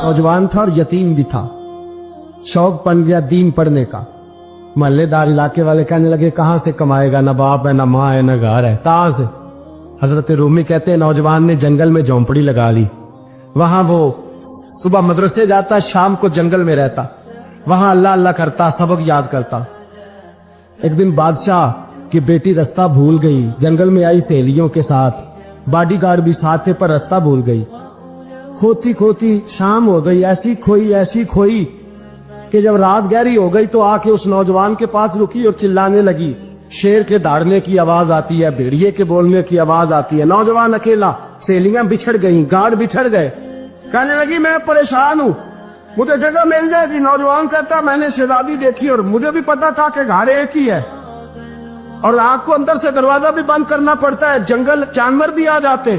नौजवान था और यतीम भी था। शौक बन गया दीन पढ़ने का। मोहल्लेदार इलाके वाले कहने लगे कहां से कमाएगा, ना बाप है, ना माँ है, ना घर है, कहां से। हजरत रूमी कहते हैं नौजवान ने जंगल में झोंपड़ी लगा ली। वहां वो सुबह मदरसे जाता, शाम को जंगल में रहता, वहां अल्लाह अल्लाह करता, सबक याद करता। एक दिन बादशाह की बेटी रास्ता भूल गई, जंगल में आई सहेलियों के साथ, बॉडीगार्ड भी साथ थे पर रास्ता भूल गई। खोती खोती शाम हो गई, ऐसी खोई कि जब रात गहरी हो गई तो आके उस नौजवान के पास रुकी और चिल्लाने लगी। शेर के दहाड़ने की आवाज आती है, भेड़िए के बोलने की आवाज आती है। नौजवान अकेला, सहेलियां बिछड़ गई, गार्ड बिछड़ गए। कहने लगी मैं परेशान हूं, मुझे जगह मिल जाएगी। नौजवान कहता मैंने शहजादी देखी और मुझे भी पता था कि घर एक ही है और आग को अंदर से दरवाजा भी बंद करना पड़ता है, जंगल जानवर भी आ जाते।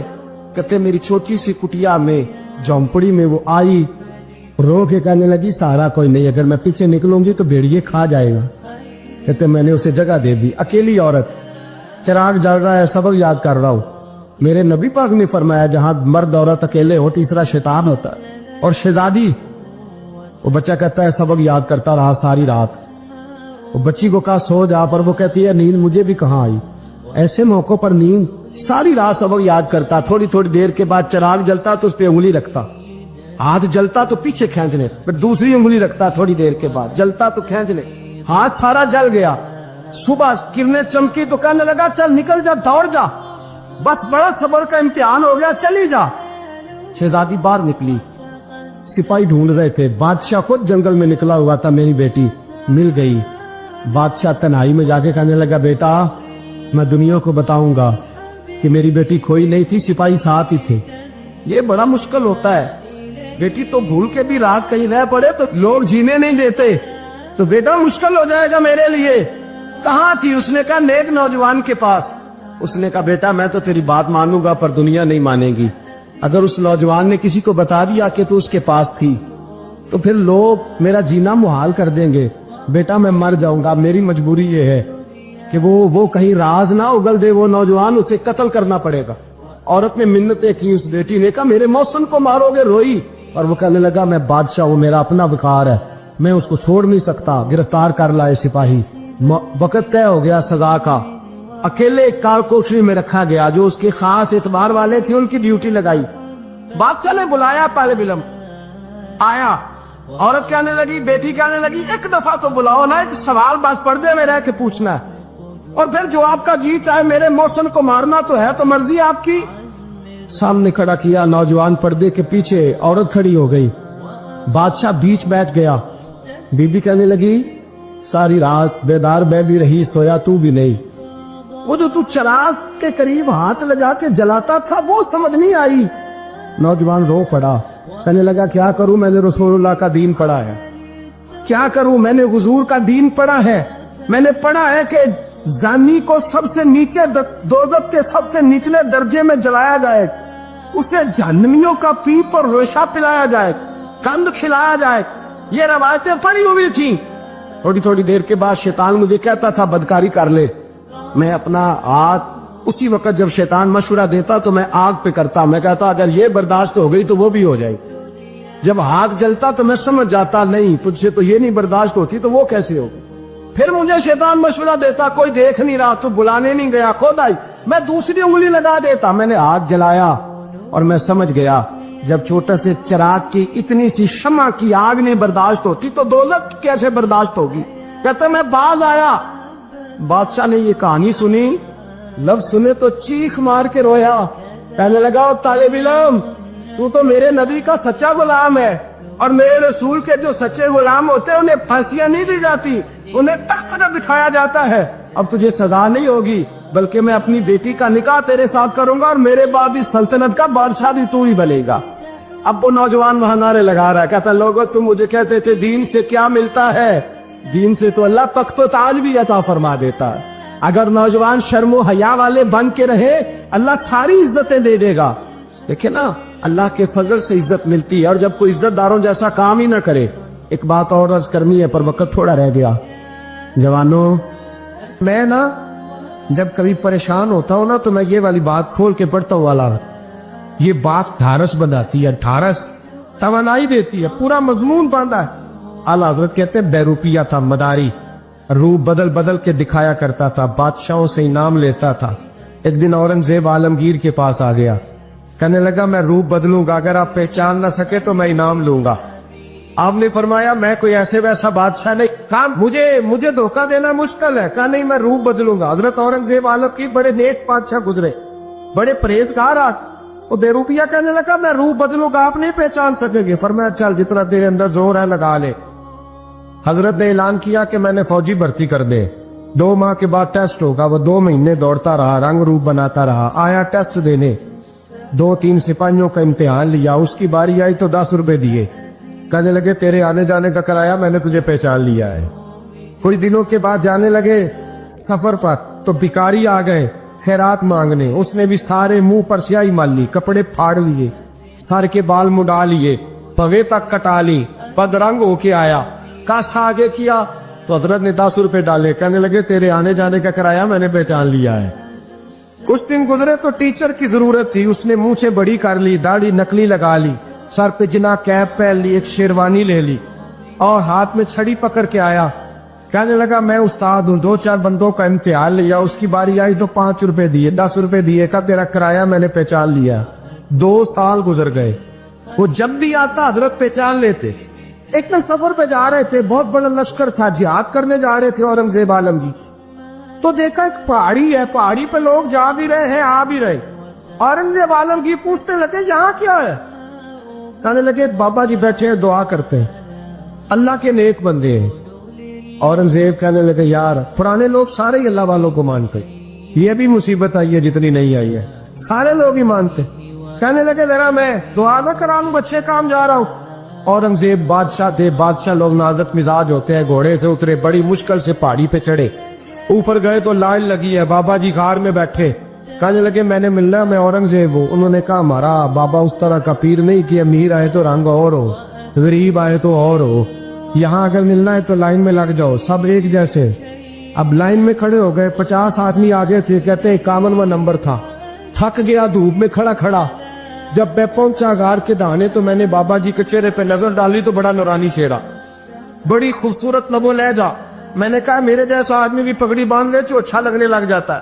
कहते मेरी छोटी सी कुटिया में, झोंपड़ी में वो आई, रो के कहने लगी सहारा कोई नहीं, अगर मैं पीछे निकलूंगी तो भेड़िए खा जाएगा। कहते मैंने उसे जगह दे दी। अकेली औरत, चिराग जल रहा है, सबक याद कर रहा हूं। मेरे नबी पाक ने फरमाया जहां मर्द औरत अकेले हो तीसरा शैतान होता है। और शहजादी, वो बच्चा कहता है सबक याद करता रहा सारी रात। वो बच्ची को कहा सो जा, पर वो कहती है नींद मुझे भी कहाँ आई। ऐसे मौकों पर नींद, सारी रात सबक याद करता। थोड़ी थोड़ी देर के बाद चिराग जलता तो उस पर उंगली रखता, हाथ जलता तो पीछे खींचने, फिर दूसरी उंगली रखता, थोड़ी देर के बाद जलता तो खींचने, हाथ सारा जल गया। सुबह किरणें चमकी तो कहने लगा चल निकल जा, दौड़ जा, बस बड़ा सब्र का इम्तिहान हो गया, चली जा। शहजादी बाहर निकली, सिपाही ढूंढ रहे थे। बादशाह खुद जंगल में निकला हुआ था, मेरी बेटी मिल गई। बादशाह तन्हाई में जाके कहने लगा बेटा मैं दुनिया को बताऊंगा कि मेरी बेटी खोई नहीं थी, सिपाही साथ ही थे। ये बड़ा मुश्किल होता है, बेटी तो भूल के भी रात कहीं रह पड़े तो लोग जीने नहीं देते, तो बेटा मुश्किल हो जाएगा मेरे लिए। कहाँ थी? उसने कहा नेक नौजवान के पास। उसने कहा बेटा मैं तो तेरी बात मानूंगा पर दुनिया नहीं मानेगी। अगर उस नौजवान ने किसी को बता दिया कि तू उसके पास थी तो फिर लोग मेरा जीना मुहाल कर देंगे। बेटा मैं मर जाऊंगा, मेरी मजबूरी ये है कि वो कहीं राज ना उगल दे वो नौजवान, उसे कत्ल करना पड़ेगा। औरत ने मिन्नतें की, उस बेटी ने कहा मेरे मौसम को मारोगे, रोई। और वो कहने लगा मैं बादशाह हूं, मेरा अपना विकार है, मैं उसको छोड़ नहीं सकता। गिरफ्तार कर लाए सिपाही। वक्त तय हो गया सजा का। अकेले काल कोठरी में रखा गया, जो उसके खास एतबार वाले थे उनकी ड्यूटी लगाई। बादशाह ने बुलाया, पहले बिलम आया। औरत कहने लगी, बेटी कहने लगी एक दफा तो बुलाओ ना, एक सवाल बस पर्दे में रह के पूछना है और फिर जो आपका जी चाहे, मेरे मौसम को मारना तो है, तो मर्जी आपकी। सामने खड़ा किया, नौजवान पर्दे के पीछे, औरत खड़ी हो गई। बादशाह बीच बैठ गया। बीबी कहने लगी सारी रात बेदार मैं भी रही, सोया तू भी नहीं। वो जो तू चिराग के करीब हाथ लगा के जलाता था वो समझ नहीं आई। नौजवान रो पड़ा, कहने लगा क्या करूं, मैंने रसूलुल्लाह का दीन पढ़ा है, क्या करूं, मैंने हुजूर का दीन पढ़ा है। मैंने पढ़ा है कि जानी को सबसे नीचे दोज़ख के सबसे निचले दर्जे में जलाया जाए, उसे जहन्नमियों का पीप और रेशा पिलाया जाए, कंद खिलाया जाए। ये रवायतें पड़ी हुई थी। थोड़ी थोड़ी देर के बाद शैतान मुझे कहता था बदकारी कर ले। मैं अपना हाथ उसी वक्त जब शैतान मशवरा देता तो मैं आग पे करता। मैं कहता अगर ये बर्दाश्त हो गई तो वो भी हो जाए। जब हाथ जलता तो मैं समझ जाता नहीं तुझसे तो ये नहीं बर्दाश्त होती तो वो कैसे हो। फिर मुझे शैतान मशवरा देता कोई देख नहीं रहा, तू बुलाने नहीं गया, खुद आई। मैं दूसरी उंगली लगा देता। मैंने हाथ जलाया और मैं समझ गया जब छोटे से चिराग की इतनी सी शमा की आग नहीं बर्दाश्त होती तो दोज़ख कैसे बर्दाश्त होगी। कहते मैं बाज आया। बादशाह ने ये कहानी सुनी, लफ्ज सुने तो चीख मार के रोया। कहने लगा तालिब इल्म तू तो मेरे नबी का सच्चा गुलाम है और मेरे रसूल के जो सच्चे गुलाम होते हैं उन्हें फांसियां नहीं दी जाती, उन्हें तख्त पर बिठाया जाता है। अब तुझे सजा नहीं होगी बल्कि मैं अपनी बेटी का निकाह तेरे साथ करूंगा और मेरे बाद इस सल्तनत का बादशाह भी तू ही बनेगा। अब वो नौजवान वहां नारे लगा रहा है, कहता लोगों तुम मुझे कहते थे दीन से क्या मिलता है, दीन से तो अल्लाह तख्त व ताज भी अता फरमा देता है। अगर नौजवान शर्मो हया वाले बन के रहे अल्लाह सारी इज्जतें दे देगा। देखे ना अल्लाह के फजल से इज्जत मिलती है और जब कोई इज्जतदारों जैसा काम ही ना करे। एक बात और अर्ज करनी है पर वक्त थोड़ा रह गया। जवानों मैं ना जब कभी परेशान होता हूं ना तो मैं ये वाली बात खोल के पढ़ता हूँ वाला, ये बात ढारस बनाती है। ढारस तवानाई देती है, पूरा मजमून बांधा है। आला हजरत कहते हैं बेरूपिया था, मदारी, रूप बदल बदल के दिखाया करता था, बादशाहों से इनाम लेता था। एक दिन औरंगजेब आलमगीर के पास आ गया, कहने लगा मैं रूप बदलूंगा, अगर आप पहचान ना सके तो मैं इनाम लूंगा। आपने फरमाया मैं कोई ऐसे वैसा बादशाह नहीं, कहा मुझे धोखा देना मुश्किल है, कहा नहीं मैं रूप बदलूंगा। हजरत औरंगजेब आलमगीर बड़े नेक बादशाह गुजरे, बड़े परहेजगार। वो बेरूपिया कहने लगा मैं रूप बदलूंगा, आप नहीं पहचान सकेंगे। फरमाया चल जितना तेरे अंदर जोर है लगा ले। हजरत ने ऐलान किया कि मैंने फौजी भर्ती कर दे, 2 माह के बाद टेस्ट होगा। वो 2 महीने दौड़ता रहा, रंग रूप बनाता रहा, आया टेस्ट देने, 2-3 सिपाहियों का इम्तिहान लिया, उसकी बारी आई तो 10 रुपए दिए, कहने लगे तेरे आने जाने का कराया मैंने तुझे पहचान लिया है। कुछ दिनों के बाद जाने लगे सफर पर, तो भिखारी आ गए खैरात मांगने, उसने भी सारे मुंह पर स्याही मार ली, कपड़े फाड़ लिए, सर के बाल मुड़ा लिए, पगे तक कटा ली, बदरंग होके आया। कासा आगे किया तो हजरत ने 10 रुपए डाले, कहने लगे तेरे आने जाने का कराया मैंने पहचान लिया है। कुछ दिन गुजरे तो टीचर की जरूरत थी, उसने मुंह से बड़ी कर ली, दाढ़ी नकली लगा ली, सर पे जिना कैप पहन ली, एक शेरवानी ले ली और हाथ में छड़ी पकड़ के आया। कहने लगा मैं उस्ताद हूँ, 2-4 बंदों का इम्तिहान लिया, उसकी बारी आई तो 5 रुपए दिए, 10 रुपए दिए, का तेरा कराया मैंने पहचान लिया। 2 साल गुजर गए, वो जब भी आता हजरत पहचान लेते। एक दिन सफर पे जा रहे थे, बहुत बड़ा लश्कर था, जिहाद करने जा रहे थे औरंगजेब आलमगीर, तो देखा एक पहाड़ी है, पहाड़ी पे लोग जा भी रहे हैं आ भी रहे। औरंगजेब आलमगीर पूछने लगे यहाँ क्या है? कहने लगे बाबा जी बैठे हैं दुआ करते हैं, अल्लाह के नेक बंदे हैं। औरंगजेब कहने लगे यार पुराने लोग सारे ही अल्लाह वालों को मानते, ये भी मुसीबत आई है जितनी नहीं आई है, सारे लोग ही मानते। कहने लगे जरा मैं दुआ ना करा लूं, बच्चे काम जा रहा हूं। औरंगजेब बादशाह थे, बादशाह लोग नाजुक मिजाज होते हैं, घोड़े से उतरे, बड़ी मुश्किल से पहाड़ी पे चढ़े, ऊपर गए तो लाइन लगी है, बाबा जी कार में बैठे। कहने लगे मैंने मिलना, मैं औरंगजेब हूँ। उन्होंने कहा हमारा बाबा उस तरह का पीर नहीं कि अमीर आए तो रंग और हो, गरीब आए तो और हो, यहाँ अगर मिलना है तो लाइन में लग जाओ, सब एक जैसे। अब लाइन में खड़े हो गए, 50 आदमी आगे थे, कहते 51वां नंबर था। थक गया धूप में खड़ा खड़ा, जब मैं पहुंचा गार के दाने तो मैंने बाबा जी के चेहरे पे नजर डाली तो बड़ा नूरानी चेहरा, बड़ी खूबसूरत लबो लहजा। मैंने कहा मेरे जैसा आदमी भी पगड़ी बांध ले तो अच्छा लगने लग जाता है,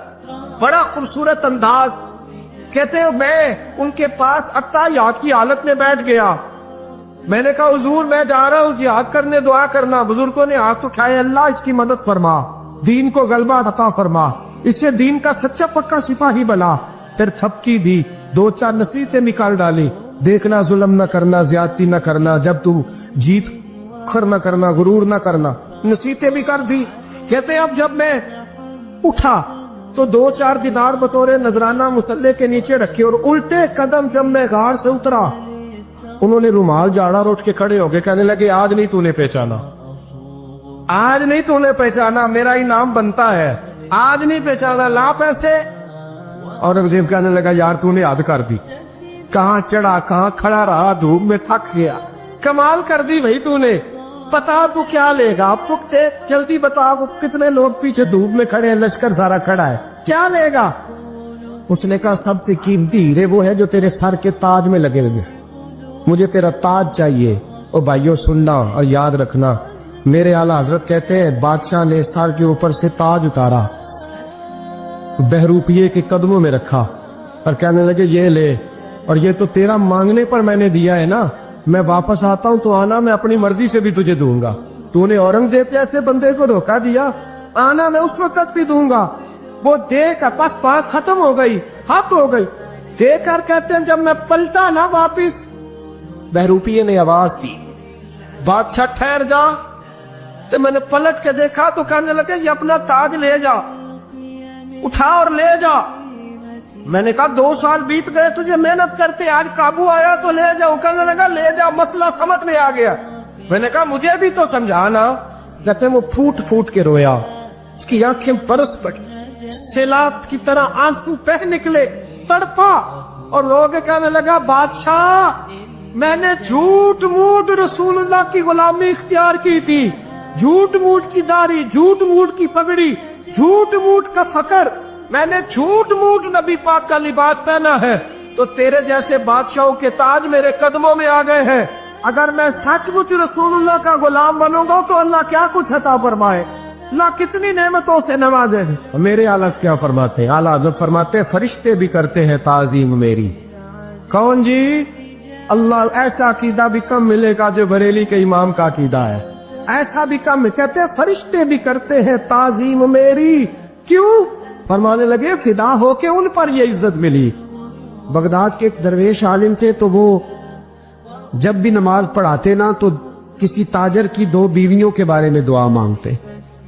बड़ा खूबसूरत अंदाज। कहते हैं मैं उनके पास अत्ताहियात की हालत में बैठ गया। मैंने कहा हुजूर मैं जा रहा हूँ जिहाद करने, दुआ करना। बुजुर्गों ने हाथ उठाए, अल्लाह इसकी मदद फरमा, दीन को गलबा अता फरमा, इससे दीन का सच्चा पक्का सिपाही बना। फिर थपकी दी, 2-4 नसीहतें निकाल डाली, देखना जुल्म न करना, ज्यादती न करना, जब तू जीत खर न करना, गुरूर न करना, नसीहतें भी कर दी। कहते अब जब मैं उठा तो 2-4 दिनार बतौरे नजराना मुसल्ले के नीचे रखे और उल्टे कदम जब मैं गार से उतरा, उन्होंने रुमाल झाड़ा और उठ के खड़े हो गए। कहने लगे आज नहीं तूने पहचाना, आज नहीं तूने पहचाना, मेरा इनाम बनता है, आज नहीं पहचाना, ला पैसे। औरंगजेब कहने लगा यार तूने हद कर दी, कहां चढ़ा कहां खड़ा रहा, धूप में थक गया, कमाल कर दी भाई तूने। पता तू क्या लेगा, अब तू जल्दी बता, वो कितने लोग पीछे धूप में खड़े हैं, लश्कर सारा खड़ा है, क्या लेगा? उसने कहा सबसे कीमती हीरे वो है जो तेरे सर के ताज में लगे हुए, मुझे तेरा ताज चाहिए। और भाइयों सुनना और याद रखना, मेरे आला हजरत कहते हैं बादशाह ने सर के ऊपर से ताज उतारा, बहरूपिये के कदमों में रखा और कहने लगे ये ले, और ये तो तेरा मांगने पर मैंने दिया है ना, मैं वापस आता हूं तो आना, मैं अपनी मर्जी से भी तुझे दूंगा। तूने औरंगजेब जैसे बंदे को धोखा दिया, आना मैं उस वक्त भी दूंगा। वो देकर बस बात खत्म हो गई, हद हो गई। देकर कहते हैं जब मैं पलटा ना वापिस, बहरूपिये ने आवाज दी बादशाह ठहर जा। तो मैंने पलट के देखा तो कहने लगे ये अपना ताज ले जा, उठा और ले जा। मैंने कहा 2 साल बीत गए तुझे मेहनत करते, आज काबू आया तो ले जाओ। कहने लगा ले जा, मसला समझ में आ गया। मैंने कहा मुझे भी तो समझाना। कहते वो फूट फूट के रोया, उसकी आंखें बरस पड़ी, सैलाब की तरह आंसू बह निकले, तड़पा। और लोग कहने लगा बादशाह मैंने झूठ मूठ रसूलुल्लाह की गुलामी इख्तियार की थी, झूठ मूठ की दाढ़ी, झूठ मूठ की पगड़ी, झूठ मूठ का फकर, मैंने झूठ मूठ नबी पाक का लिबास पहना है, तो तेरे जैसे बादशाहों के ताज मेरे कदमों में आ गए हैं। अगर मैं सचमुच रसूलुल्लाह का गुलाम बनूंगा तो अल्लाह क्या कुछ अता फरमाए, अल्लाह कितनी नेमतों से नवाजे। मेरे आला क्या फरमाते हैं, आला हज़रत फरमाते हैं फरिश्ते भी करते हैं ताजीम मेरी। कौन जी? अल्लाह। ऐसा अकीदा भी कम मिलेगा जो बरेली के इमाम का अकीदा है, ऐसा भी कम। कहते हैं फरिश्ते भी करते हैं ताजीम मेरी। क्यों? फरमाने लगे फिदा होके उन पर ये इज्जत मिली। बगदाद के एक दरवेश आलिम थे, तो वो जब भी नमाज पढ़ाते ना तो किसी ताजर की 2 बीवियों के बारे में दुआ मांगते।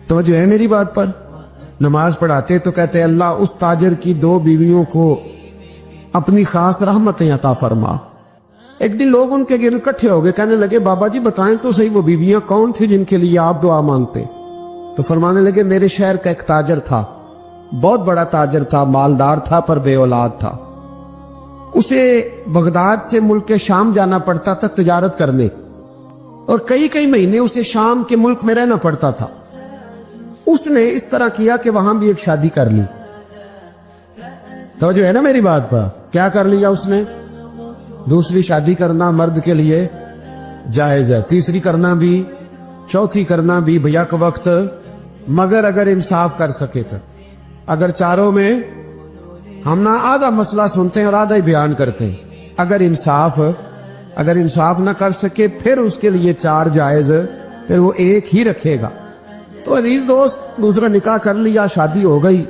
तो जो है मेरी बात पर, नमाज पढ़ाते तो कहते अल्लाह उस ताजर की 2 बीवियों को अपनी खास रहमतें अता फरमा। एक दिन लोग उनके गिर्द इकट्ठे हो गए, कहने लगे बाबा जी बताएं तो सही वो बीवियां कौन थी जिनके लिए आप दुआ मांगते। तो फरमाने लगे मेरे शहर का एक ताजर था, बहुत बड़ा ताजर था, मालदार था पर बे औलाद था। उसे बगदाद से मुल्क के शाम जाना पड़ता था तिजारत करने, और कई कई महीने उसे शाम के मुल्क में रहना पड़ता था। उसने इस तरह किया कि वहां भी एक शादी कर ली। तो जो है ना मेरी बात पर, क्या कर लिया उसने? दूसरी शादी करना मर्द के लिए जायज है, तीसरी करना भी, चौथी करना भी भैया के वक्त, मगर अगर इंसाफ कर सके तो। अगर चारों में हम ना आधा मसला सुनते हैं और आधा ही बयान करते हैं, अगर इंसाफ ना कर सके फिर उसके लिए 4 जायज, फिर वो एक ही रखेगा। तो अजीज दोस्त, दूसरा निकाह कर लिया, शादी हो गई।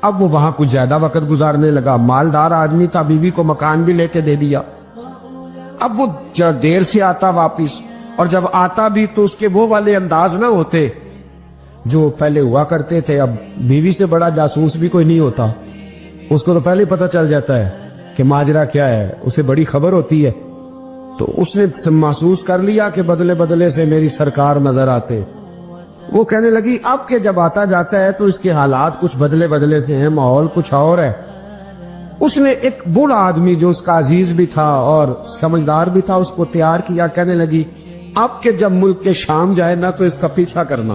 अब वो वहां कुछ ज्यादा वक्त गुजारने लगा, मालदार आदमी था, बीवी को मकान भी लेके दे दिया। अब वो जब देर से आता वापिस, और जब आता भी तो उसके वो वाले अंदाज ना होते जो पहले हुआ करते थे। अब बीवी से बड़ा जासूस भी कोई नहीं होता, उसको तो पहले पता चल जाता है कि माजरा क्या है, उसे बड़ी खबर होती है। तो उसने महसूस कर लिया कि बदले बदले से मेरी सरकार नजर आते। वो कहने लगी अब के जब आता जाता है तो इसके हालात कुछ बदले बदले से हैं, माहौल कुछ और है। उसने एक बूढ़ा आदमी जो उसका अजीज भी था और समझदार भी था उसको तैयार किया। कहने लगी अब के जब मुल्क के शाम जाए ना तो इसका पीछा करना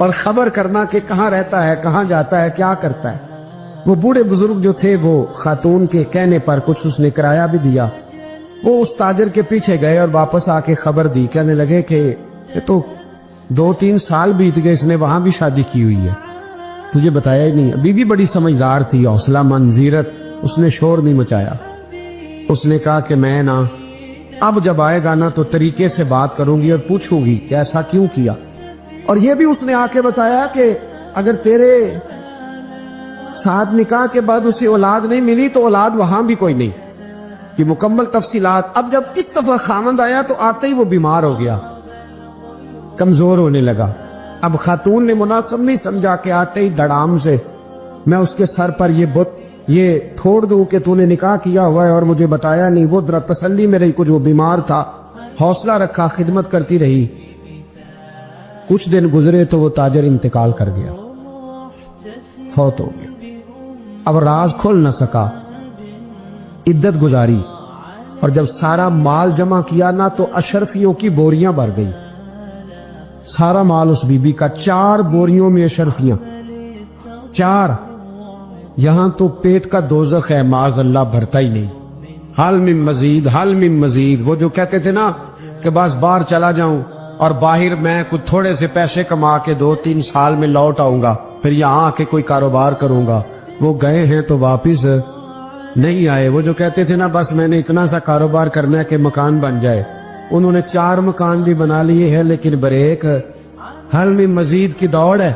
और खबर करना कि कहाँ रहता है, कहाँ जाता है, क्या करता है। वो बूढ़े बुजुर्ग जो थे वो खातून के कहने पर कुछ उसने किराया भी दिया। वो उस ताजर के पीछे गए और वापस आके खबर दी। कहने लगे कि ये तो 2-3 साल बीत गए, इसने वहां भी शादी की हुई है, तुझे बताया ही नहीं। बीबी बड़ी समझदार थी, हौसला मंद, जीरत, उसने शोर नहीं मचाया। उसने कहा कि मैं ना अब जब आएगा ना तो तरीके से बात करूंगी और पूछूंगी कि ऐसा क्यों किया। और ये भी उसने आके बताया कि अगर तेरे साथ निकाह के बाद उसे औलाद नहीं मिली तो औलाद वहां भी कोई नहीं, कि मुकम्मल तफसीलात। अब जब इस दफा खामद आया तो आते ही वो बीमार हो गया, कमजोर होने लगा। अब खातून ने मुनासिब नहीं समझा कि आते ही धड़ाम से मैं उसके सर पर ये ठोड़ दूं कि तूने निकाह किया हुआ है और मुझे बताया नहीं। वो जरा तसल्ली में रही, कुछ वो बीमार था, हौसला रखा, खिदमत करती रही। कुछ दिन गुजरे तो वो ताजर इंतकाल कर गया, फौत हो गया। अब राज खोल न सका, इद्दत गुजारी, और जब सारा माल जमा किया ना तो अशरफियों की बोरियां भर गई। सारा माल उस बीबी का, 4 बोरियों में अशरफियां, 4। यहां तो पेट का दोजख है, माज अल्लाह भरता ही नहीं। हाल में मजीद, हाल में मजीद। वो जो कहते थे ना कि बस बाहर चला जाऊं और बाहर मैं कुछ थोड़े से पैसे कमा के 2-3 साल में लौट आऊंगा, फिर यहां आके कोई कारोबार करूंगा, वो गए हैं तो वापिस नहीं आए। वो जो कहते थे ना बस मैंने इतना सा कारोबार करना है कि मकान बन जाए, उन्होंने 4 मकान भी बना लिए हैं, लेकिन ब्रेक, हल में मजीद की दौड़ है।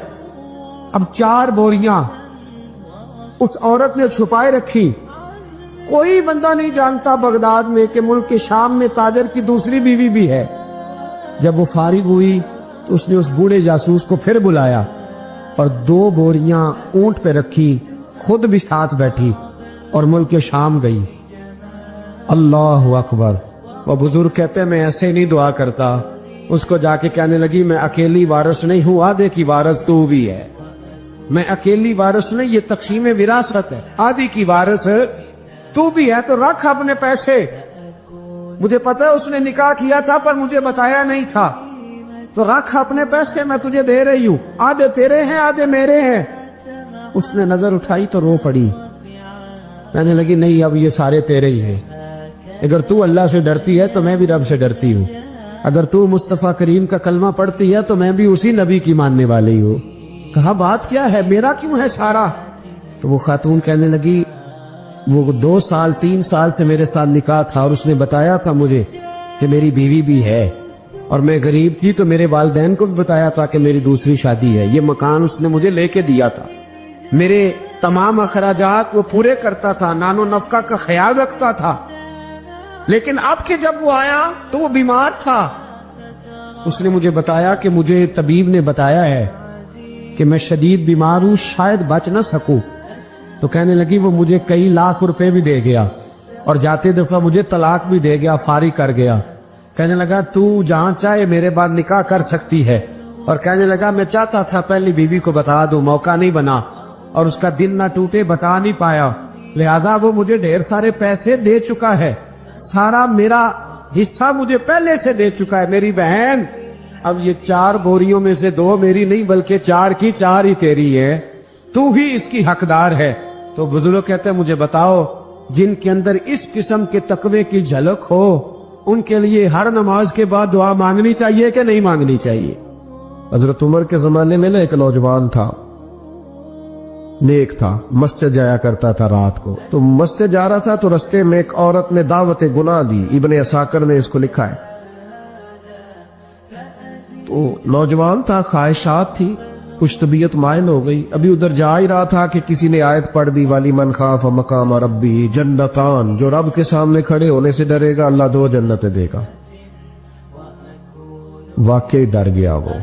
अब 4 बोरियां उस औरत ने छुपाए रखी। कोई बंदा नहीं जानता बगदाद में कि मुल्क के शाम में ताजर की दूसरी बीवी भी है। जब वो फारिग हुई तो उसने उस बूढ़े जासूस को फिर बुलाया और 2 बोरियां ऊंट पे रखी, खुद भी साथ बैठी और मुल्क के शाम गई। अल्लाह अकबर। वो बुजुर्ग कहते हैं मैं ऐसे नहीं दुआ करता। उसको जाके कहने लगी मैं अकेली वारिस नहीं हूं, आधे की वारिस तू भी है। मैं अकेली वारिस नहीं, ये तकसीम विरासत है, आधी की वारिस तू भी है। तो रख अपने पैसे, मुझे पता है उसने निकाह किया था पर मुझे बताया नहीं था, तो रख अपने पैसे, मैं तुझे दे रही हूं, आधे तेरे हैं आधे मेरे हैं। उसने नजर उठाई तो रो पड़ी, कहने लगी नहीं अब ये सारे तेरे ही हैं। अगर तू अल्लाह से डरती है तो मैं भी रब से डरती हूँ, अगर तू मुस्तफ़ा करीम का कलमा पढ़ती है तो मैं भी उसी नबी की मानने वाली हूँ। कहा बात क्या है, मेरा क्यों है सारा? तो वो खातून कहने लगी वो 2 साल 3 साल से मेरे साथ निकाह था और उसने बताया था मुझे कि मेरी बीवी भी है और मैं गरीब थी तो मेरे वालिदैन को भी बताया था कि मेरी दूसरी शादी है। ये मकान उसने मुझे लेके दिया था, मेरे तमाम अखराजात वो पूरे करता था, नानो नफका का ख्याल रखता था। लेकिन अब के जब वो आया तो वो बीमार था। उसने मुझे बताया कि मुझे तबीब ने बताया है कि मैं शदीद बीमार हूं, शायद बच ना सकूं। तो कहने लगी वो मुझे कई लाख रुपए भी दे गया और जाते दफा मुझे तलाक भी दे गया, फारिग कर गया। कहने लगा तू जहां चाहे मेरे बाद निकाह कर सकती है। और कहने लगा मैं चाहता था पहली बीवी को बता दूं, मौका नहीं बना और उसका दिल ना टूटे, बता नहीं पाया, लिहाजा वो मुझे ढेर सारे पैसे दे चुका है, सारा मेरा हिस्सा मुझे पहले से दे चुका है। मेरी बहन अब ये 4 बोरियों में से 2 मेरी नहीं बल्कि 4 की 4 ही तेरी है, तू ही इसकी हकदार है। तो बुजुर्ग कहते हैं मुझे बताओ जिनके अंदर इस किस्म के तकवे की झलक हो उनके लिए हर नमाज के बाद दुआ मांगनी चाहिए कि नहीं मांगनी चाहिए? हजरत उमर के जमाने में ना एक नौजवान था, नेक था, मस्जिद जाया करता था रात को। तो मस्जिद जा रहा था तो रस्ते में एक औरत ने दावत गुनाह दी, इब्ने असाकर ने इसको लिखा है। तो नौजवान था, ख्वाहिशात थी, कुछ तबीयत मायल हो गई। अभी उधर जा ही रहा था कि किसी ने आयत पढ़ दी, वाली मन खाफ मकाम रब्बी जन्नतान, जो रब के सामने खड़े होने से डरेगा अल्लाह 2 जन्नतें देगा। वाकई डर गया, वो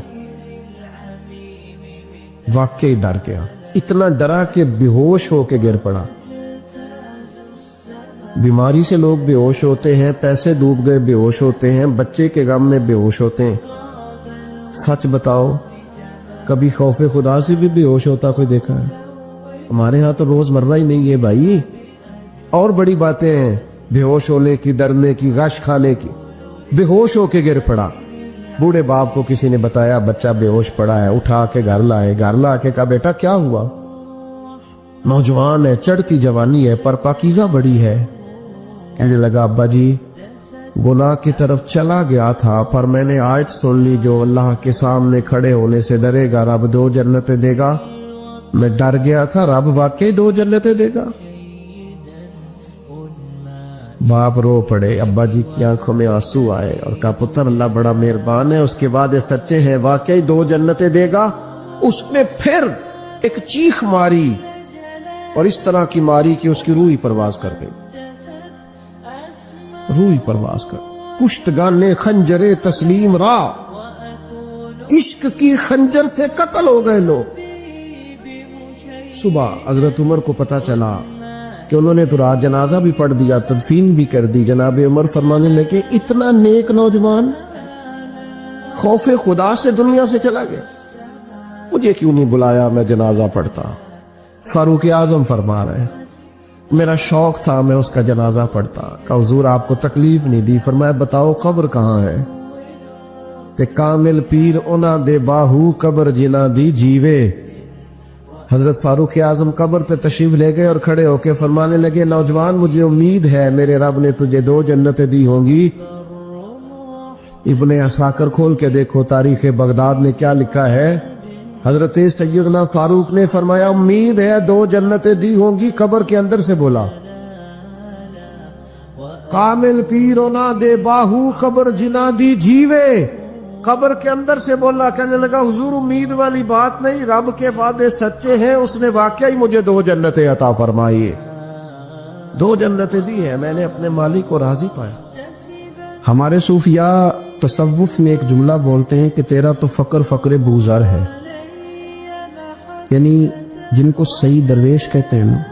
वाकई डर गया, इतना डरा कि बेहोश होके गिर पड़ा। बीमारी से लोग बेहोश होते हैं, पैसे डूब गए बेहोश होते हैं, बच्चे के गम में बेहोश होते हैं। सच बताओ कभी खौफे खुदा से भी बेहोश होता कोई देखा है? हमारे यहाँ तो रोजमर्रा ही नहीं है भाई। और बड़ी बातें हैं बेहोश होने की, डरने की, गश खाने की। बेहोश होके गिर पड़ा। बूढ़े बाप को किसी ने बताया बच्चा बेहोश पड़ा है, उठा के घर लाए। घर ला के कहा बेटा क्या हुआ? नौजवान है, चढ़ती जवानी है, पर पाकीज़ा बड़ी है। कहने लगा अब्बा जी गुनाह की तरफ चला गया था, पर मैंने आयत सुन ली जो अल्लाह के सामने खड़े होने से डरेगा रब 2 जन्नतें देगा। मैं डर गया था, रब वाकई 2 जन्नतें देगा। बाप रो पड़े, अब्बा जी की आंखों में आंसू आए और कहा पुत्र अल्लाह बड़ा मेहरबान है, उसके वादे सच्चे हैं, वाकई 2 जन्नतें देगा। उसने फिर एक चीख मारी और इस तरह की मारी कि उसकी रूह ही परवाज कर गई, रूह ही परवाज कर। कुश्तगाने खंजरे तस्लीम रा, इश्क की खंजर से कत्ल हो गए लोग। सुबह हजरत उमर को पता चला कि उन्होंने तो रात जनाजा भी पढ़ दिया, तदफीन भी कर दी। जनाब उमर फरमाने लगे इतना नेक नौजवान खौफे खुदा से दुनिया से चला गया, मुझे क्यों नहीं बुलाया, मैं जनाजा पढ़ता। फारूक आजम फरमा रहे मेरा शौक था मैं उसका जनाजा पढ़ता। कहा हुजूर आपको तकलीफ नहीं दी? फरमाया बताओ कब्र कहाँ है? ते कामिल पीर ओना दे बाहू कब्र जिना दी जीवे। हजरत फारूक आजम कब्र पे तशरीफ ले गए और खड़े होके फरमाने लगे नौजवान मुझे उम्मीद है मेरे रब ने तुझे 2 जन्नतें दी होंगी। इब्ने असाकर खोल के देखो तारीख बगदाद में क्या लिखा है। हजरत सैयदना फारूक ने फरमाया उम्मीद है 2 जन्नतें दी होंगी। कब्र के अंदर से बोला कामिल पीरो ना दे बाहू कब्र जिना दी जीवे। कब्र के अंदर से बोला, कहने लगा हुजूर उम्मीद वाली बात नहीं, रब के वादे सच्चे हैं, उसने वाकई मुझे 2 जन्नतें अता फरमाई, 2 जन्नतें दी है, मैंने अपने मालिक को राजी पाया। हमारे सूफिया तसव्वुफ में एक जुमला बोलते हैं कि तेरा तो फक्र फक्र बूज़र है, यानी जिनको सही दरवेश कहते हैं ना,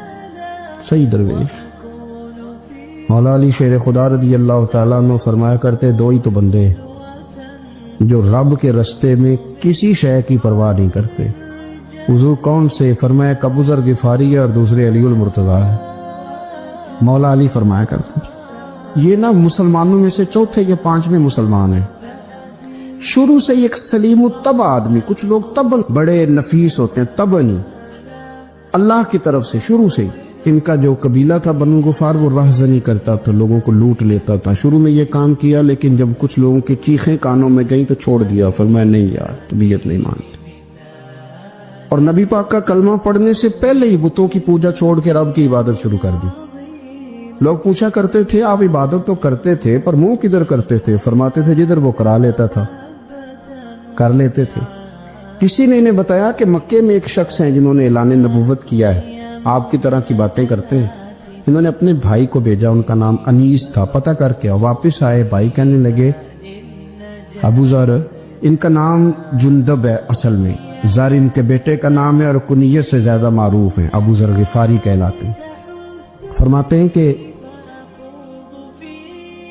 सही दरवेश। मौला अली शेर खुदा रज़ी अल्लाह ताला अन्हु फरमाया करते 2 ही तो बंदे हैं जो रब के रास्ते में किसी शय की परवाह नहीं करते। हुजूर कौन से? फरमाया कबूजर गिफारी है और दूसरे अलीउल मुर्तज़ा है। मौला अली फरमाया करते ये ना मुसलमानों में से चौथे या 5वें मुसलमान है। शुरू से एक सलीम तबा आदमी, कुछ लोग तबन बड़े नफीस होते हैं, तबन अल्लाह की तरफ से शुरू से ان کا جو قبیلہ تھا بنو غفار وہ رہزنی کرتا تھا، لوگوں کو لوٹ لیتا تھا. شروع میں یہ کام کیا لیکن جب کچھ لوگوں کی چیخیں کانوں میں گئیں تو چھوڑ دیا، فرمایا نہیں یار طبیعت نہیں مانتی. اور نبی پاک کا کلمہ پڑھنے سے پہلے ہی بتوں کی پوجا چھوڑ کے رب کی عبادت شروع کر دی. لوگ پوچھا کرتے تھے آپ عبادت تو کرتے تھے پر منہ کدھر کرتے تھے؟ فرماتے تھے جدھر وہ کرا لیتا تھا کر لیتے تھے. کسی نے انہیں بتایا کہ مکے میں ایک شخص ہیں جنہوں نے اعلان نبوت کیا ہے، آپ کی طرح کی باتیں کرتے ہیں. انہوں نے اپنے بھائی کو بھیجا، ان کا نام انیس تھا، پتہ کر کے واپس آئے. بھائی کہنے لگے ابو ذر ان کا نام جندب ہے، اصل میں ذر ان کے بیٹے کا نام ہے اور کنیت سے زیادہ معروف ہیں، ابو ذر غفاری کہلاتے ہیں. فرماتے ہیں کہ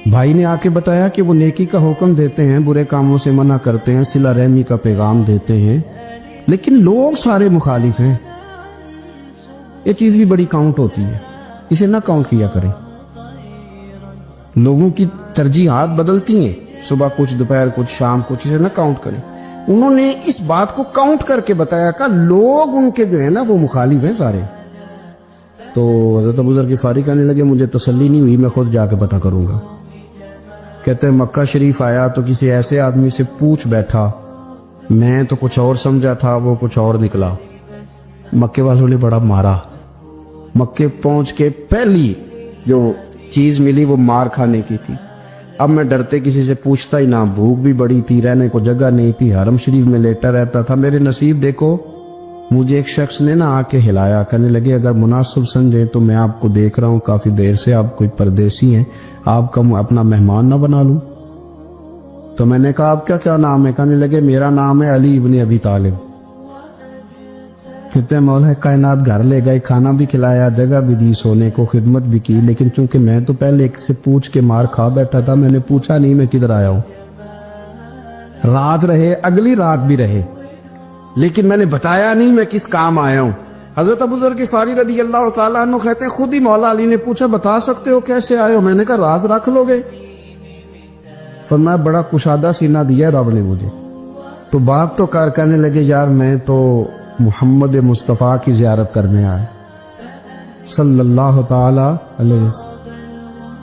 بھائی نے آ کے بتایا کہ وہ نیکی کا حکم دیتے ہیں، برے کاموں سے منع کرتے ہیں، صلہ رحمی کا پیغام دیتے ہیں، لیکن لوگ سارے مخالف ہیں. یہ چیز بھی بڑی کاؤنٹ ہوتی ہے، اسے نہ کاؤنٹ کیا کریں. لوگوں کی ترجیحات بدلتی ہیں، صبح کچھ دوپہر کچھ شام کچھ، اسے نہ کاؤنٹ کریں. انہوں نے اس بات کو کاؤنٹ کر کے بتایا کہ لوگ ان کے جو ہے نا وہ مخالف ہیں سارے. تو حضرت ابو ذر غفاری کہنے لگے مجھے تسلی نہیں ہوئی، میں خود جا کے پتہ کروں گا. کہتے ہیں مکہ شریف آیا تو کسی ایسے آدمی سے پوچھ بیٹھا، میں تو کچھ اور سمجھا تھا وہ کچھ اور نکلا. مکے والوں نے بڑا مارا. مکے پہنچ کے پہلی جو چیز ملی وہ مار کھانے کی تھی. اب میں ڈرتے کسی سے پوچھتا ہی نہ، بھوک بھی بڑی تھی، رہنے کو جگہ نہیں تھی، حرم شریف میں لیٹا رہتا تھا. میرے نصیب دیکھو مجھے ایک شخص نے آ کے ہلایا، کہنے لگے اگر مناسب سمجھے تو میں آپ کو دیکھ رہا ہوں کافی دیر سے، آپ کوئی پردیسی ہیں، آپ کا اپنا مہمان نہ بنا لوں. تو میں نے کہا آپ کا کیا نام ہے؟ کہنے لگے میرا نام ہے علی ابن ابی طالب. کہتے ہیں مولا کائنات گھر لے گئے، کھانا بھی کھلایا، جگہ بھی دی، سونے کو خدمت بھی کی، لیکن چونکہ میں تو پہلے ایک سے پوچھ کے مار کھا بیٹھا تھا، میں نے پوچھا نہیں میں کدھر آیا ہوں. رات رہے، اگلی رات بھی رہے، لیکن میں نے بتایا نہیں میں کس کام آیا ہوں. حضرت ابو ذر غفاری رضی اللہ تعالیٰ عنہ کہتے ہیں خود ہی مولا علی نے پوچھا بتا سکتے ہو کیسے آئے ہو؟ میں نے کہا راز رکھ لو گے. فرمایا بڑا کشادہ سینہ دیا رب نے مجھے. تو بات تو کر، کہنے لگے یار میں تو محمد مصطفیٰ کی زیارت کرنے آیا صلی اللہ تعالی علیہ وسلم.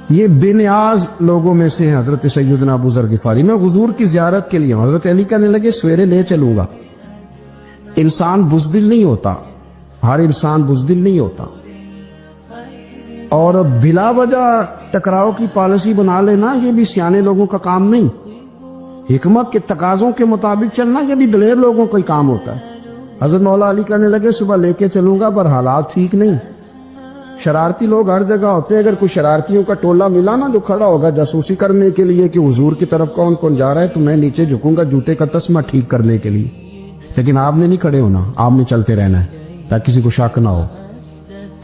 یہ بے نیاز لوگوں میں سے ہیں حضرت سیدنا ابو ذر غفاری. میں حضور کی زیارت کے لیے. حضرت علی کہنے لگے سویرے لے چلوں گا. انسان بزدل نہیں ہوتا، ہر انسان بزدل نہیں ہوتا، اور بلا وجہ ٹکراؤ کی پالیسی بنا لینا یہ بھی سیانے لوگوں کا کام نہیں. حکمت کے تقاضوں کے مطابق چلنا یہ بھی دلیر لوگوں کا کام ہوتا ہے. حضرت مولا علی کہنے لگے صبح لے کے چلوں گا پر حالات ٹھیک نہیں. شرارتی لوگ ہر جگہ ہوتے ہیں، اگر کوئی شرارتیوں کا ٹولہ ملا نا جو کھڑا ہوگا جاسوسی کرنے کے لیے کہ حضور کی طرف کون کون جا رہا ہے، تو میں نیچے جھکوں گا جوتے کا تسمہ ٹھیک کرنے کے لیے. لیکن آپ نے نہیں کھڑے ہونا، آپ نے چلتے رہنا ہے تاکہ کسی کو شک نہ ہو.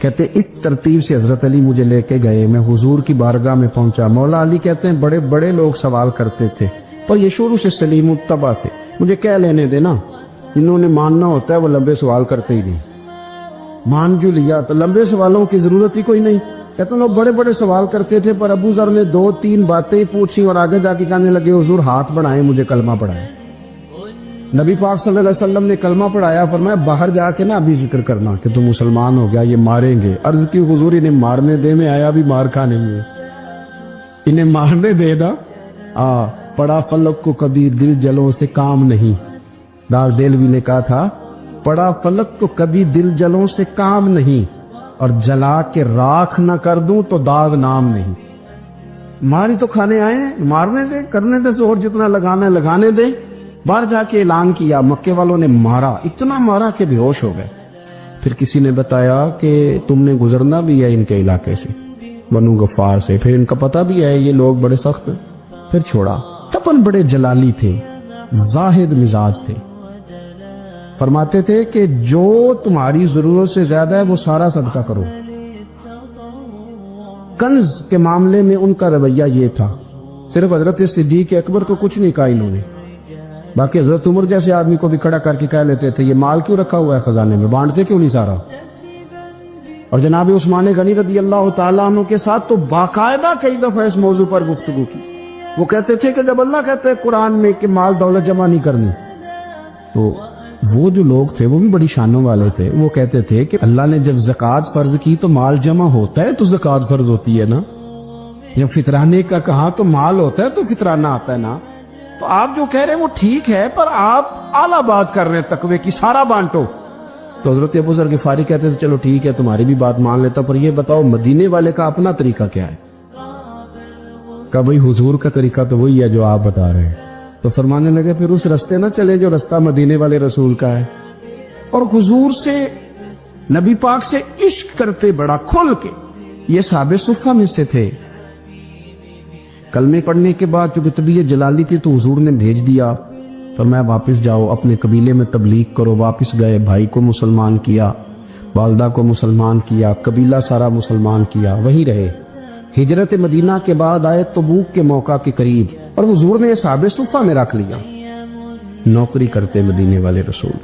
کہتے اس ترتیب سے حضرت علی مجھے لے کے گئے. میں حضور کی بارگاہ میں پہنچا. مولا علی کہتے ہیں بڑے بڑے لوگ سوال کرتے تھے پر یہ شروع سے سلیم الطبع تھے. مجھے کہہ لینے دینا، انہوں نے ماننا ہوتا ہے وہ لمبے سوال کرتے ہی نہیں. مان جو لیا تو لمبے سوالوں کی ضرورت ہی کوئی نہیں. کہتے ہیں لوگ بڑے بڑے سوال کرتے تھے پر ابو ذر نے 2-3 باتیں پوچھی اور آگے جا کے کہنے لگے حضور ہاتھ بڑھائیں مجھے کلمہ پڑھائیں. نبی پاک صلی اللہ علیہ وسلم نے کلمہ پڑھایا. فرمایا باہر جا کے نا ابھی ذکر کرنا کہ تم مسلمان ہو گیا، یہ ماریں گے. عرض کی حضور انہیں مارنے دے، میں آیا بھی مار کھانے میں، انہیں مارنے دے دا. پڑا فلک کو کبھی دل جلوں سے کام نہیں. دار دلوی نے کہا تھا پڑا فلک کو کبھی دل جلوں سے کام نہیں، اور جلا کے راکھ نہ کر دوں تو داغ نام نہیں. ماری تو کھانے آئے ہیں، مارنے دے، کرنے دے زور جتنا لگانا ہے لگانے دے. باہر جا کے اعلان کیا. مکے والوں نے مارا، اتنا مارا کہ بے ہوش ہو گئے. پھر کسی نے بتایا کہ تم نے گزرنا بھی ہے ان کے علاقے سے، بنو غفار سے، پھر ان کا پتہ بھی ہے یہ لوگ بڑے سخت ہیں. پھر چھوڑا. تپن بڑے جلالی تھے، زاہد مزاج تھے. فرماتے تھے کہ جو تمہاری ضرورت سے زیادہ ہے وہ سارا صدقہ کرو. کنز کے معاملے میں ان کا رویہ یہ تھا. صرف حضرت صدیق اکبر کو کچھ نہیں کہا انہوں نے، باقی حضرت عمر جیسے آدمی کو بھی کھڑا کر کے کہہ لیتے تھے یہ مال کیوں رکھا ہوا ہے خزانے میں، بانٹتے کیوں نہیں سارا. اور جناب عثمان غنی رضی اللہ تعالیٰ عنہ کے ساتھ تو باقاعدہ کئی دفعہ اس موضوع پر گفتگو کی. وہ کہتے تھے کہ جب اللہ کہتے ہیں قرآن میں کہ مال دولت جمع نہیں کرنی، تو وہ جو لوگ تھے وہ بھی بڑی شانوں والے تھے. وہ کہتے تھے کہ اللہ نے جب زکوٰۃ فرض کی تو مال جمع ہوتا ہے تو زکوٰۃ فرض ہوتی ہے نا. یا فطرانے کا کہا تو مال ہوتا ہے تو فطرانہ آتا ہے نا. تو آپ جو کہہ رہے ہیں وہ ٹھیک ہے, پر آپ اعلیٰ بات کر رہے ہیں تقوی کی, سارا بانٹو. تو حضرت ابو ذر غفاری کہتے تھے چلو ٹھیک ہے تمہاری بھی بات مان لیتا, پر یہ بتاؤ مدینے والے کا اپنا طریقہ کیا ہے؟ کہ بھئی حضور کا طریقہ تو وہی ہے جو آپ بتا رہے ہیں. تو فرمانے لگے پھر اس رستے نہ چلے جو رستہ مدینے والے رسول کا ہے. اور حضور سے, نبی پاک سے عشق کرتے بڑا کھل کے. یہ صحابہ صفہ میں سے تھے. کلمے پڑھنے کے بعد چونکہ طبیعت جلالی تھی تو حضور نے بھیج دیا, فرمایا واپس جاؤ اپنے قبیلے میں تبلیغ کرو. واپس گئے, بھائی کو مسلمان کیا, والدہ کو مسلمان کیا, قبیلہ سارا مسلمان کیا, وہی رہے. ہجرت مدینہ کے بعد آئے تبوک کے موقع کے قریب, اور حضور نے صحابہ صفہ میں رکھ لیا. نوکری کرتے مدینے والے رسول,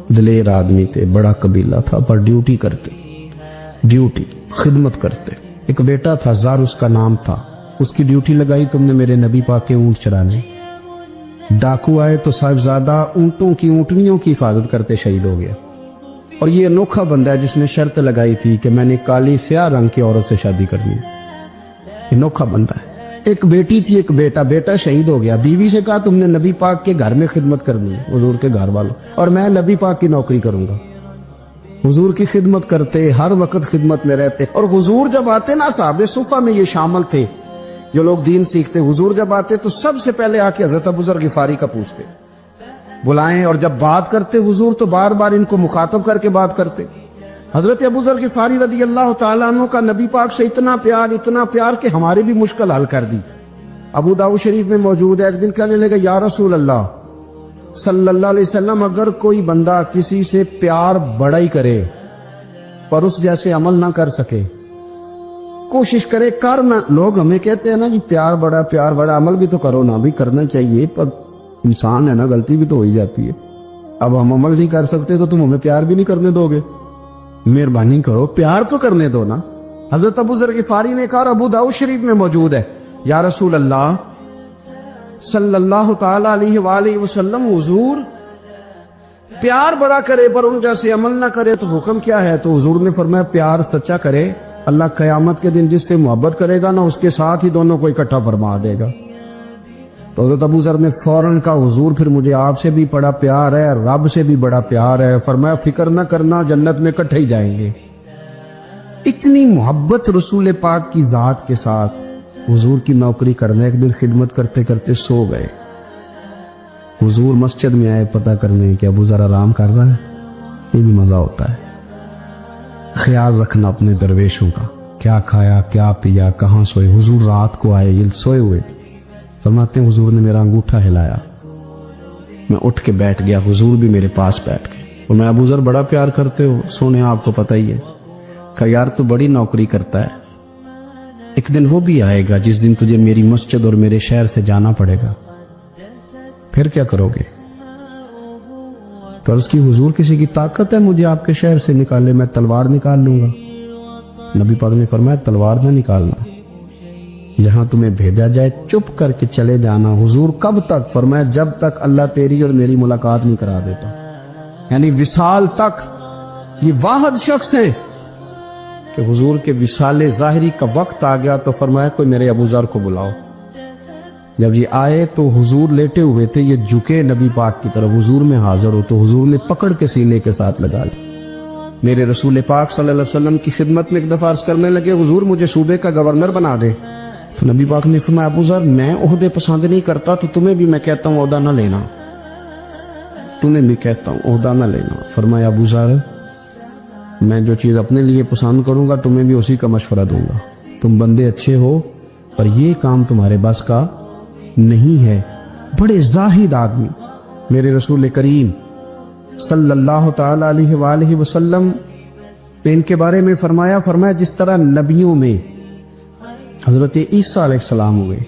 دلیر آدمی تھے, بڑا قبیلہ تھا, پر ڈیوٹی کرتے, ڈیوٹی خدمت کرتے. ایک بیٹا تھا زار اس کا نام تھا, اس کی ڈیوٹی لگائی تم نے میرے نبی پاک کے اونٹ چرانے. ڈاکو آئے تو صاحبزادہ اونٹوں کی, اونٹنیوں کی حفاظت کرتے شہید ہو گیا. اور یہ انوکھا بندہ ہے جس نے شرط لگائی تھی کہ میں نے کالی سیاہ رنگ کی عورت سے شادی کرنی. انوکھا بندہ ہے. ایک بیٹی تھی ایک بیٹا, بیٹا شہید ہو گیا. بیوی سے کہا تم نے نبی پاک کے گھر میں خدمت کرنی ہے, حضور کے گھر والوں, اور میں نبی پاک کی نوکری کروں گا. حضور کی خدمت کرتے, ہر وقت خدمت میں رہتے. اور حضور جب آتے نا, صحابہ صفہ میں یہ شامل تھے جو لوگ دین سیکھتے, حضور جب آتے تو سب سے پہلے آ کے حضرت ابو ذر غفاری کا پوچھتے, بلائیں, اور جب بات کرتے حضور تو بار بار ان کو مخاطب کر کے بات کرتے. حضرت ابو ذر غفاری رضی اللہ تعالیٰ عنہ کا نبی پاک سے اتنا پیار کہ ہمارے بھی مشکل حل کر دی. ابو داؤد شریف میں موجود ہے, ایک دن کہنے لگا یا رسول اللہ صلی اللہ علیہ وسلم, اگر کوئی بندہ کسی سے پیار بڑا ہی کرے پر اس جیسے عمل نہ کر سکے, کوشش کرے کرنا. لوگ ہمیں کہتے ہیں نا جی پیار بڑا, عمل بھی تو کرو نا. بھی کرنا چاہیے, پر انسان ہے نا, غلطی بھی تو ہو ہی جاتی ہے. اب ہم عمل نہیں کر سکتے تو تم ہمیں پیار بھی نہیں کرنے دو گے؟ مہربانی کرو, پیار تو کرنے دو نا. حضرت ابو ذر غفاری نے کہا, ابو داؤد شریف میں موجود ہے, یا رسول اللہ صلی اللہ تعالی علیہ وآلہ وسلم, حضور پیار بڑا کرے پر ان جیسے عمل نہ کرے تو حکم کیا ہے؟ تو حضور نے فرمایا پیار سچا کرے, اللہ قیامت کے دن جس سے محبت کرے گا نا اس کے ساتھ ہی دونوں کو اکٹھا فرما دے گا. تو حضرت ابو ذر نے فوراً کہا, حضور پھر مجھے آپ سے بھی بڑا پیار ہے, رب سے بھی بڑا پیار ہے. فرمایا فکر نہ کرنا, جنت میں اکٹھے ہی جائیں گے. اتنی محبت رسول پاک کی ذات کے ساتھ. حضور کی نوکری کرنے, ایک دن خدمت کرتے کرتے سو گئے. حضور مسجد میں آئے پتہ کرنے کہ ابو ذر آرام کر رہا ہے. یہ بھی مزہ ہوتا ہے, خیال رکھنا اپنے درویشوں کا, کیا کھایا کیا پیا, کہاں سوئے. حضور رات کو آئے, یہ سوئے ہوئے. فرماتے ہیں حضور نے میرا انگوٹھا ہلایا, میں اٹھ کے بیٹھ گیا, حضور بھی میرے پاس بیٹھ گئے. اور میں ابو ذر بڑا پیار کرتے ہو, سونے آپ کو پتہ ہی ہے. کہ یار تو بڑی نوکری کرتا ہے, ایک دن وہ بھی آئے گا جس دن تجھے میری مسجد اور میرے شہر سے جانا پڑے گا, پھر کیا کرو گے؟ تو عرض کی حضور کسی کی طاقت ہے مجھے آپ کے شہر سے نکالے, میں تلوار نکال لوں گا. نبی پاک نے فرمایا تلوار نہ نکالنا, جہاں تمہیں بھیجا جائے چپ کر کے چلے جانا. حضور کب تک؟ فرمایا جب تک اللہ تیری اور میری ملاقات نہیں کرا دیتا, یعنی وصال تک. یہ واحد شخص ہے کہ حضور کے وصال ظاہری کا وقت آ گیا تو فرمایا کوئی میرے ابو ذر کو بلاؤ. جب یہ آئے تو حضور لیٹے ہوئے تھے, یہ جھکے نبی پاک کی طرف, حضور میں حاضر ہو. تو حضور نے پکڑ کے سینے کے ساتھ لگا لی. میرے رسول پاک صلی اللہ علیہ وسلم کی خدمت میں ایک دفعہ عرض کرنے لگے, حضور مجھے صوبے کا گورنر بنا دے. تو نبی پاک نے فرمایا ابو ذر میں عہدے پسند نہیں کرتا, تو تمہیں بھی میں کہتا ہوں عہدہ نہ لینا, تمہیں بھی کہتا ہوں عہدہ نہ لینا. فرمایا ابو ذر میں جو چیز اپنے لیے پسند کروں گا تمہیں بھی اسی کا مشورہ دوں گا. تم بندے اچھے ہو پر یہ کام تمہارے بس کا نہیں ہے. بڑے زاہد آدمی میرے رسول کریم صلی اللہ تعالی علیہ وآلہ وسلم نے ان کے بارے میں فرمایا جس طرح نبیوں میں حضرت عیسیٰ علیہ السلام ہوئے.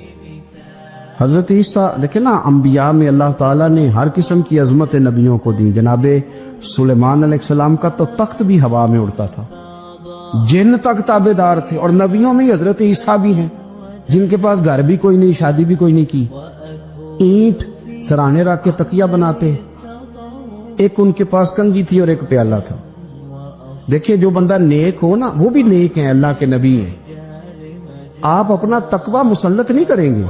حضرت عیسیٰ دیکھیں نا, انبیاء میں اللہ تعالیٰ نے ہر قسم کی عظمت نبیوں کو دی. جناب سلیمان علیہ السلام کا تو تخت بھی ہوا میں اڑتا تھا, جن تک تابع دار تھے. اور نبیوں میں حضرت عیسیٰ بھی ہیں جن کے پاس گھر بھی کوئی نہیں, شادی بھی کوئی نہیں کی, اینٹ سرانے رکھ کے تکیہ بناتے, एक उनके पास कंघी थी और एक प्याला था। देखिए जो बंदा नेक हो ना, वो भी नेक है, अल्लाह के नबी हैं। आप अपना तकवा मुसल्लत नहीं करेंगे,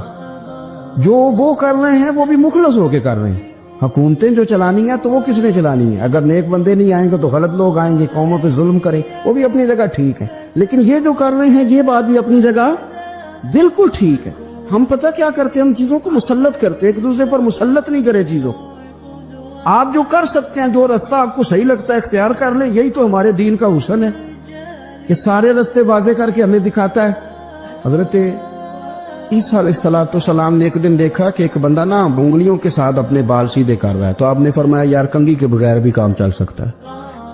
जो वो कर रहे हैं वो भी मुखलस होके कर रहे हैं। हुकूमतें जो चलानी है तो वो किसने चलानी है? अगर नेक बंदे नहीं आएंगे तो गलत लोग आएंगे, कौमों पे जुल्म करें, वो भी अपनी जगह ठीक है। लेकिन ये जो कर रहे हैं ये बात भी अपनी जगह बिल्कुल ठीक है। हम पता क्या करते हैं, हम चीजों को मुसल्लत करते हैं, एक दूसरे पर मुसल्लत नहीं करे चीजों को। आप जो कर सकते हैं, जो रास्ता आपको सही लगता है इख्तियार कर ले, यही तो हमारे दीन का हुस्न है कि सारे रास्ते वाज़े करके हमें दिखाता है। हजरत ईसा अलैहिस्सलाम ने एक दिन देखा कि एक बंदा ना उंगलियों के साथ अपने बाल सीधे कर रहा है, तो आपने फरमाया यार कंघी के बगैर भी काम चल सकता है,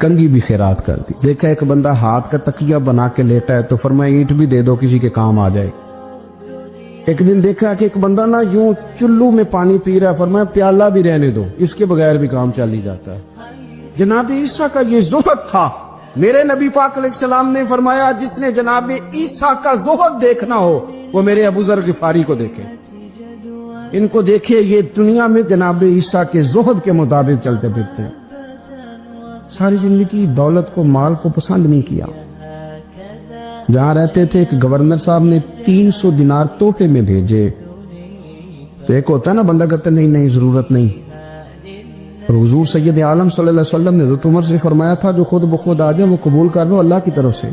कंघी भी खैरात कर दी। देखा एक बंदा हाथ का तकिया बना के लेटा है, तो फरमाया ईंट भी दे दो, किसी के काम आ जाए। एक दिन देखा कि एक बंदा ना यूं चुल्लू में पानी पी रहा है, फरमाया प्याला भी रहने दो, इसके बगैर भी काम चल ही जाता है। जनाब ईसा का ये ज़ुहद था। मेरे नबी पाक अलैहिस्सलाम ने फरमाया जिसने जनाब ईसा का ज़ुहद देखना हो वो मेरे अबू ज़र गिफारी को देखे, इनको देखे, ये दुनिया में जनाब ईसा के ज़ुहद के मुताबिक चलते फिरते हैं। सारी जिंदगी दौलत को, माल को पसंद नहीं किया। जहां रहते थे एक गवर्नर साहब ने 300 दिनार तोहफे में भेजे, तो एक होता है ना बंदा कहता नहीं नहीं जरूरत नहीं। और हुजूर सैयद आलम सल्लल्लाहु अलैहि वसल्लम ने तो उमर से फरमाया था जो खुद बखुद आ जाए वो कबूल कर लो अल्लाह की तरफ से।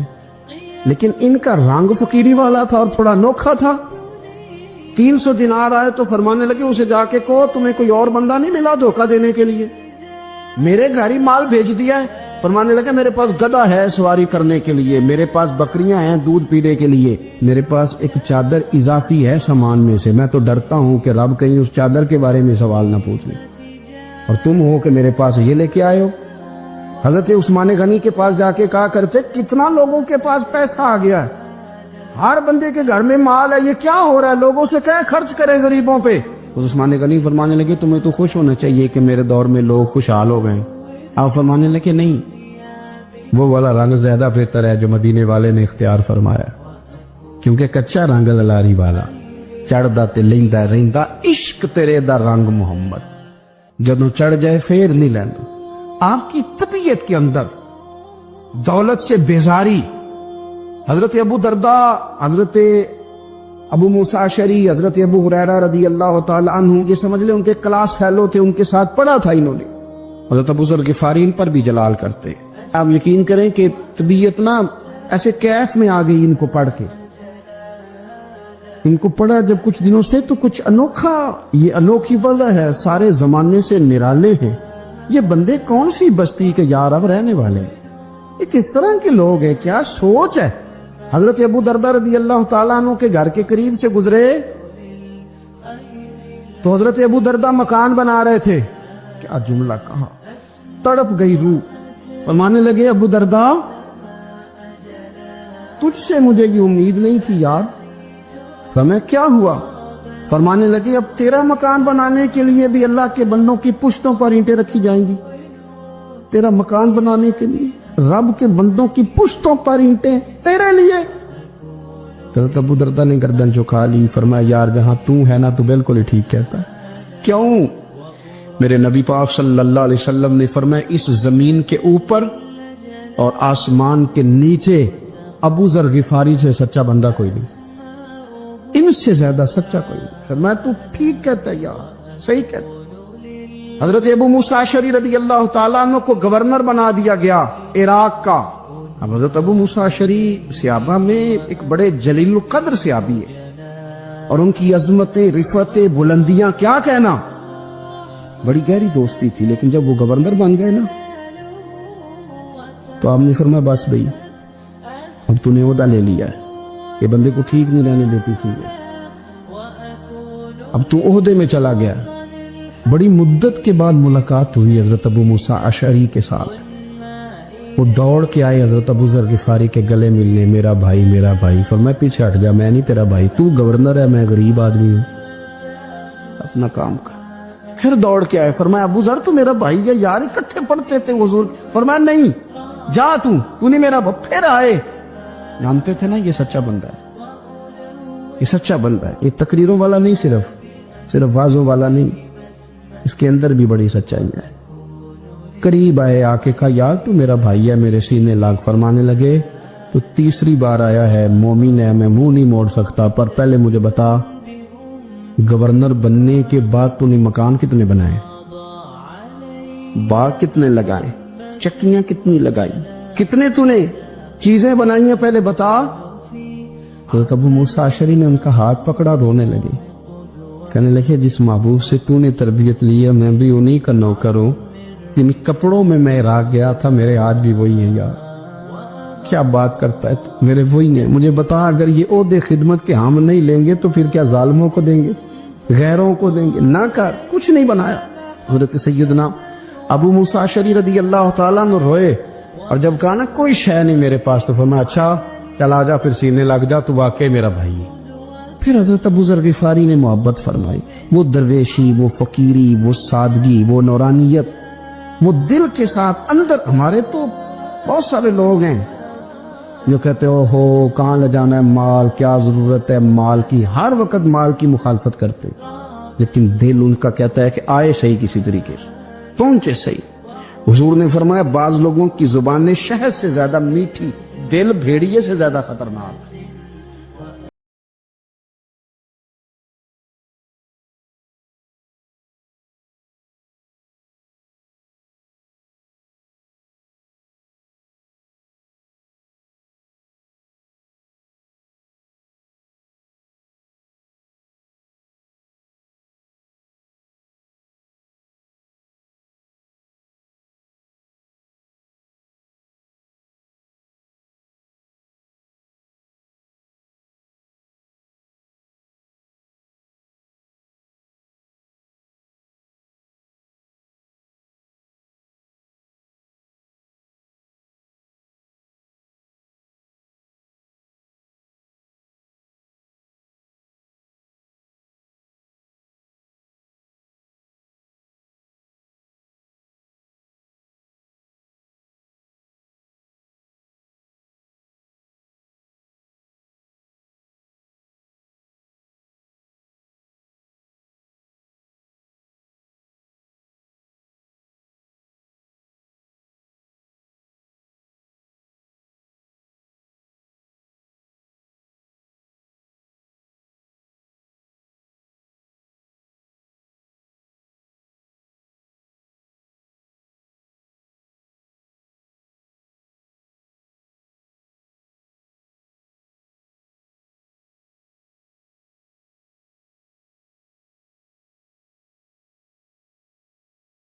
लेकिन इनका रंग फकीरी वाला था और थोड़ा अनोखा था। 300 दिनार आए तो फरमाने लगे उसे जाके कहो तुम्हें कोई और बंदा नहीं मिला धोखा देने के लिए, मेरे घर ही माल भेज दिया है। फरमाने लगे मेरे पास गधा है सवारी करने के लिए, मेरे पास बकरियां हैं दूध पीने के लिए, मेरे पास एक चादर इजाफी है सामान में से, मैं तो डरता हूं कि रब कहीं उस चादर के बारे में सवाल ना पूछ ले, और तुम हो कि मेरे पास ये लेके आए हो। हजरत उस्मान गनी के पास जाके कहा करते कितना लोगों के पास पैसा आ गया है, हर बंदे के घर में माल है, ये क्या हो रहा है, लोगों से कहे खर्च करें गरीबों पे। उस्मान गनी फरमाने लगे तुम्हें तो खुश होना चाहिए कि मेरे दौर में लोग खुशहाल हो गए। आप फरमाने लगे नहीं, वो वाला रंग ज्यादा बेहतर है जो मदीने वाले ने इख्तियार फरमाया, क्योंकि कच्चा रंग ललारी वाला चढ़दा ते लैंदा रहिंदा इश्क तेरे दा रंग मुहम्मद, जदों चढ़ जाए फिर नहीं लैंदा। आपकी तबीयत के अंदर दौलत से बेजारी, हजरत अबू दरदा, हजरत अबू मूसा अशरी, हजरत अबू हुरैरा रदी अल्लाह ताला अन्हु, ये समझ ले उनके क्लास फेलो थे, उनके साथ पढ़ा था इन्होंने। हजरत अबू ज़र गिफारी इन पर भी जलाल करते। आप यकीन करें कि तबीयत ना ऐसे कैफ में आ गई इनको पढ़ के। इनको पढ़ा जब कुछ दिनों से तो कुछ अनोखा, ये अनोखी वजह है, सारे जमाने से निराले हैं ये बंदे, कौन सी बस्ती के यार अब रहने वाले, ये किस तरह के लोग हैं, क्या सोच है। हजरत अबू दरदा रज़ी अल्लाह ताला अन्हु के घर के करीब से गुजरे तो हजरत अबू दरदा मकान बना रहे थे, क्या जुमला कहा, तड़प गई रूह। फरमाने लगे अबू दरदा तुझसे मुझे ये उम्मीद नहीं थी यार। फरमाया क्या हुआ? फरमाने लगे अब तेरा मकान बनाने के लिए भी अल्लाह के बंदों की पुश्तों पर ईंटें रखी जाएंगी, तेरा मकान बनाने के लिए रब के बंदों की पुश्तों पर ईंटें तेरे लिए। हज़रत अबू दरदा ने गर्दन झुका ली। फरमाया यार जहां तू है ना, तू बिल्कुल ही ठीक कहता। क्यों? मेरे नबी पाक सल्लल्लाहु अलैहि वसल्लम ने फरमाया इस जमीन के ऊपर और आसमान के नीचे अबू ज़र गिफारी से सच्चा बंदा कोई नहीं, इनसे ज्यादा सच्चा कोई नहीं। फरमाया तू ठीक कहता है यार, सही कहता। हजरत अबू मूसा अशरी रज़ी अल्लाह ताला अन्हु को गवर्नर बना दिया गया इराक का। अब हजरत अबू मूसा अशरी सियाबा में एक बड़े जलील कद्र सियाबी है और उनकी अजमतें, रिफतें, बुलंदियां क्या कहना, बड़ी गहरी दोस्ती थी। लेकिन जब वो गवर्नर बन गए ना तो आपने फरमाया बस भाई अब तूने ओहदा ले लिया है, ये बंदे को ठीक नहीं रहने देती थी, अब तू ओहदे में चला गया। बड़ी मुद्दत के बाद मुलाकात हुई हजरत अबू मूसा अशरी के साथ। वो दौड़ के आए हजरत अबू ज़र गिफारी के गले मिलने, मेरा भाई मेरा भाई। फरमाया पीछे हट जा, मैं नहीं तेरा भाई, तू गवर्नर है, मैं गरीब आदमी हूं, अपना काम कर। फिर दौड़ के आए, फरमाया अबू ज़र तू मेरा भाई है यार, इकट्ठे पढ़ते थे हुजूर। फरमाया नहीं जा तू नहीं मेरा भाई। फिर आए, जानते थे ना ये सच्चा बंदा है, ये सच्चा बंदा है, ये तकरीरों वाला नहीं, सिर्फ वाजों वाला नहीं, इसके अंदर भी बड़ी सच्चाई है। करीब आए, आके कहा यार तू मेरा भाई है, मेरे सीने लाग। फरमाने लगे तो तीसरी बार आया है, मोमिन है, मैं मुंह नहीं मोड़ सकता, पर पहले मुझे बता गवर्नर बनने के बाद तूने मकान कितने बनाए, बाग कितने लगाए, चक्कियां कितनी लगाई, कितने तूने चीजें बनाई हैं, पहले बता। तो अबू मूसा अशरी ने उनका हाथ पकड़ा, रोने लगे, कहने लगे जिस महबूब से तूने तरबियत ली है मैं भी उन्हीं का नौकर हूं, जिन कपड़ों में मैं इराक गया था मेरे आज भी वही है। यार क्या बात करता है तू, मेरे वही है। मुझे बता अगर ये ओहदे खिदमत के हम नहीं लेंगे तो फिर क्या जालिमों को देंगे, गैरों को देंगे? ना कर, कुछ नहीं बनाया। हज़रत सैयदना अबू मूसा अशरी रदी अल्लाह ताला अन्हु रोए, और जब कहा ना कोई शय नहीं मेरे पास, तो फरमाया अच्छा चल आ जा, फिर सीने लग जा, तू वाकई मेरा भाई है। फिर हजरत अबू ज़र गिफारी ने मोहब्बत फरमाई, वो दरवेशी, वो फकीरी, वो सादगी, वो नौरानियत, वो दिल के साथ अंदर। हमारे तो बहुत सारे लोग हैं जो कहते हो कहाँ ले जाना है माल, क्या जरूरत है माल की, हर वक्त माल की मुखालफत करते, लेकिन दिल उनका कहता है कि आए सही, किसी तरीके से पहुंचे सही। हुजूर ने फरमाया बाज लोगों की जुबानें शहद से ज्यादा मीठी, दिल भेड़िए से ज्यादा खतरनाक।